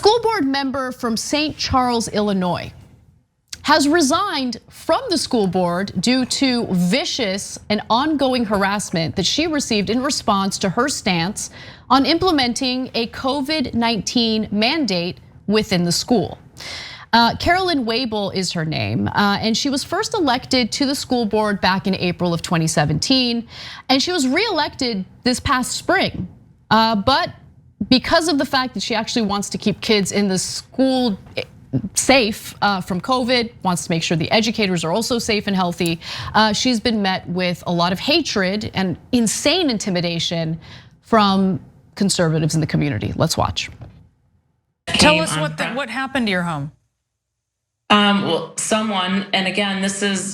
school board member from St. Charles, Illinois, has resigned from the school board due to vicious and ongoing harassment that she received in response to her stance on implementing a COVID-19 mandate within the school. Carolyn Waibel is her name, and she was first elected to the school board back in April of 2017, and she was reelected this past spring. But because of the fact that she actually wants to keep kids in the school safe from COVID, wants to make sure the educators are also safe and healthy, she's been met with a lot of hatred and insane intimidation from conservatives in the community. Let's watch. Tell us what happened to your home. Well, someone, and again,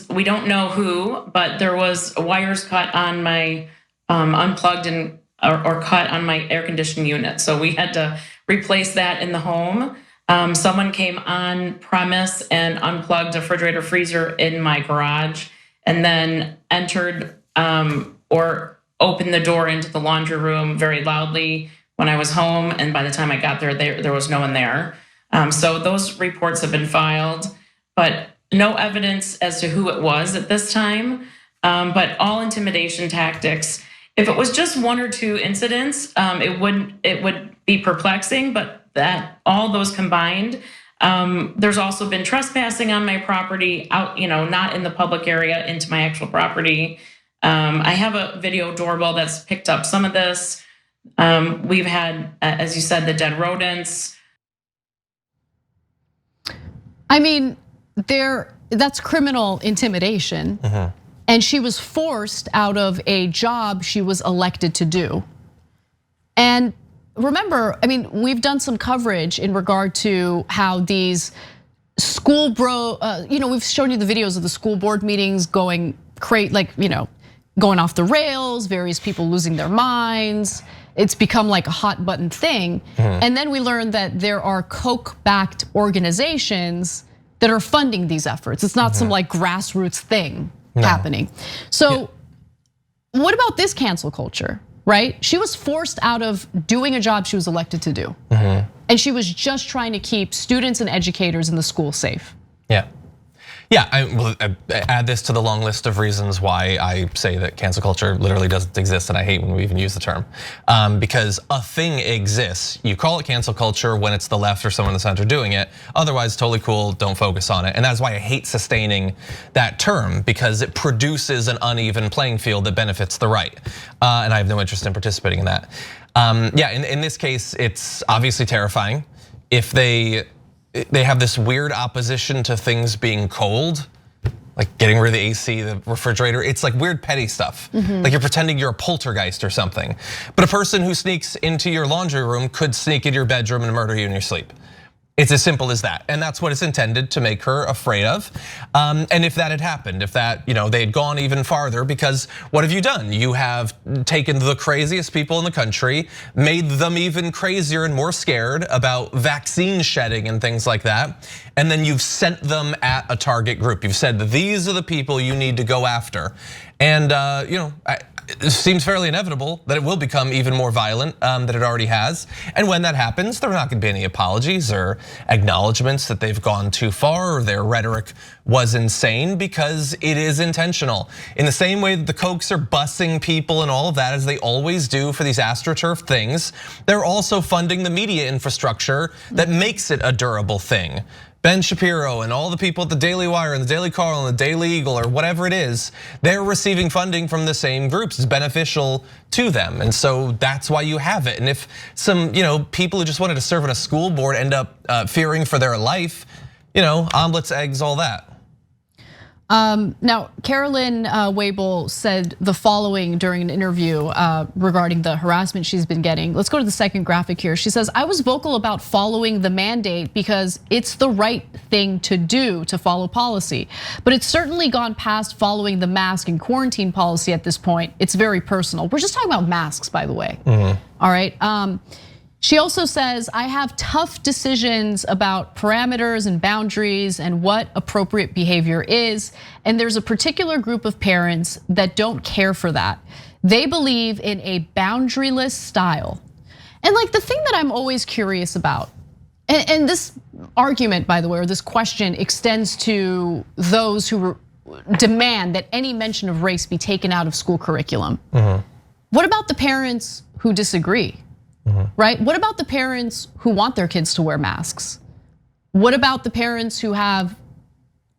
we don't know who, but there was wires cut on my unplugged or cut on my air conditioning unit. So we had to replace that in the home. Someone came on premise and unplugged a refrigerator freezer in my garage, and then entered or opened the door into the laundry room very loudly when I was home. And by the time I got there, there was no one there. So those reports have been filed, but no evidence as to who it was at this time. But all intimidation tactics. If it was just one or two incidents, it would be perplexing. But that all those combined, there's also been trespassing on my property, out, not in the public area, into my actual property. I have a video doorbell that's picked up some of this. We've had, as you said, the dead rodents. I mean, that's criminal intimidation. And she was forced out of a job she was elected to do. And remember, I mean, we've done some coverage in regard to how these we've shown you the videos of the school board meetings going going off the rails, various people losing their minds. It's become like a hot button thing. And then we learned that there are Koch-backed organizations that are funding these efforts. It's not some like grassroots thing happening. So what about this cancel culture, right? She was forced out of doing a job she was elected to do. And she was just trying to keep students and educators in the school safe. Yeah, I will add this to the long list of reasons why I say that cancel culture literally doesn't exist, and I hate when we even use the term. Because a thing exists, you call it cancel culture when it's the left or someone in the center doing it. Otherwise, totally cool, don't focus on it. And that's why I hate sustaining that term, because it produces an uneven playing field that benefits the right. And I have no interest in participating in that. In this case, it's obviously terrifying. If they have this weird opposition to things being cold, like getting rid of the AC, the refrigerator. It's like weird petty stuff. Like you're pretending you're a poltergeist or something. But a person who sneaks into your laundry room could sneak into your bedroom and murder you in your sleep. It's as simple as that. And that's what it's intended to make her afraid of. And if that had happened, if that, they had gone even farther, because what have you done? You have taken the craziest people in the country, made them even crazier and more scared about vaccine shedding and things like that. And then you've sent them at a target group. You've said that these are the people you need to go after. And it seems fairly inevitable that it will become even more violent than it already has. And when that happens, there are not gonna be any apologies or acknowledgements that they've gone too far or their rhetoric was insane, because it is intentional. In the same way that the Kochs are busing people and all of that, as they always do for these AstroTurf things, they're also funding the media infrastructure that makes it a durable thing. Ben Shapiro and all the people at the Daily Wire and the Daily Caller and the Daily Eagle or whatever it is, they're receiving funding from the same groups. It's beneficial to them. And so that's why you have it. And if some people who just wanted to serve on a school board end up fearing for their life, omelets, eggs, all that. Now, Carolyn Waibel said the following during an interview regarding the harassment she's been getting. Let's go to the second graphic here. She says, I was vocal about following the mandate because it's the right thing to do, to follow policy. But it's certainly gone past following the mask and quarantine policy at this point. It's very personal. We're just talking about masks, by the way. All right. She also says, I have tough decisions about parameters and boundaries and what appropriate behavior is. And there's a particular group of parents that don't care for that. They believe in a boundaryless style. And like the thing that I'm always curious about, And this argument, by the way, or this question extends to those who demand that any mention of race be taken out of school curriculum. What about the parents who disagree, right? What about the parents who want their kids to wear masks? What about the parents who have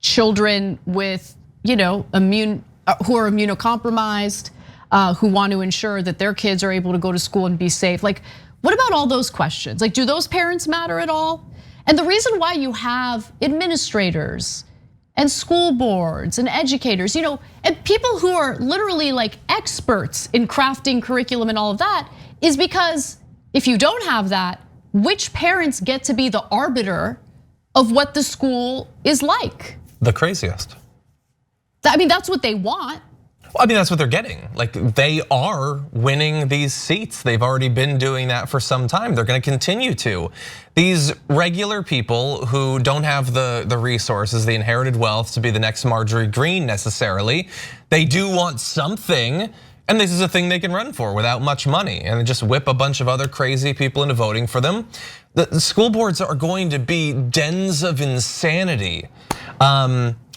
children with, who are immunocompromised, who want to ensure that their kids are able to go to school and be safe? Like, what about all those questions? Like, do those parents matter at all? And the reason why you have administrators and school boards and educators, and people who are literally like experts in crafting curriculum and all of that, is because if you don't have that, which parents get to be the arbiter of what the school is like? The craziest. I mean, that's what they want. Well, I mean, that's what they're getting. Like, they are winning these seats. They've already been doing that for some time. They're gonna continue to. These regular people who don't have the resources, the inherited wealth to be the next Marjorie Greene necessarily, they do want something, and this is a thing they can run for without much money, and just whip a bunch of other crazy people into voting for them. The school boards are going to be dens of insanity.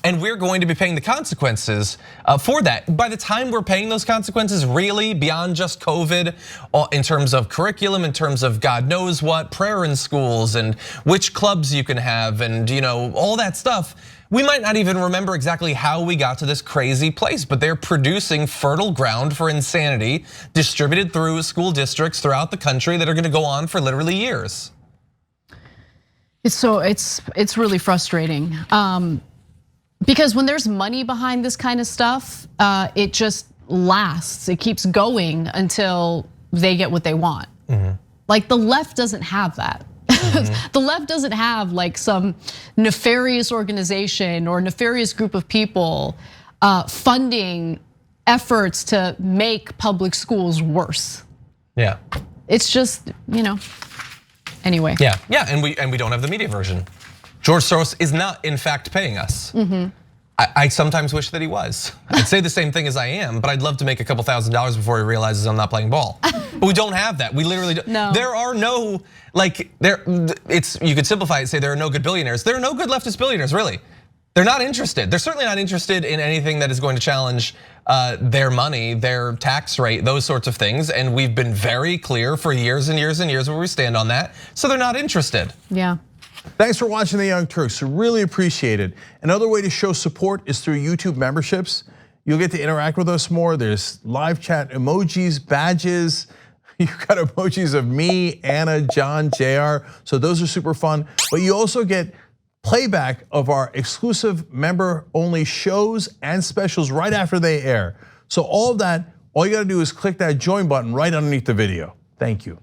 And we're going to be paying the consequences for that. By the time we're paying those consequences, really beyond just COVID, in terms of curriculum, in terms of God knows what, prayer in schools, and which clubs you can have, and all that stuff, we might not even remember exactly how we got to this crazy place, but they're producing fertile ground for insanity distributed through school districts throughout the country that are gonna go on for literally years. It's really frustrating. Because when there's money behind this kind of stuff, it just lasts. It keeps going until they get what they want. Like, the left doesn't have that. The left doesn't have like some nefarious organization or nefarious group of people funding efforts to make public schools worse. Yeah. It's just, anyway. Yeah, and we don't have the media version. George Soros is not, in fact, paying us. I sometimes wish that he was. I'd say the same thing as I am, but I'd love to make a couple $1,000s before he realizes I'm not playing ball. But we don't have that. We literally don't. No. There are no, you could simplify it and say there are no good billionaires. There are no good leftist billionaires, really. They're not interested. They're certainly not interested in anything that is going to challenge their money, their tax rate, those sorts of things. And we've been very clear for years and years and years where we stand on that. So they're not interested. Yeah. Thanks for watching the Young Turks, really appreciate it. Another way to show support is through YouTube memberships. You'll get to interact with us more. There's live chat emojis, badges. You've got emojis of me, Anna, John, JR. So those are super fun. But you also get playback of our exclusive member-only shows and specials right after they air. So all of that, all you gotta do is click that join button right underneath the video. Thank you.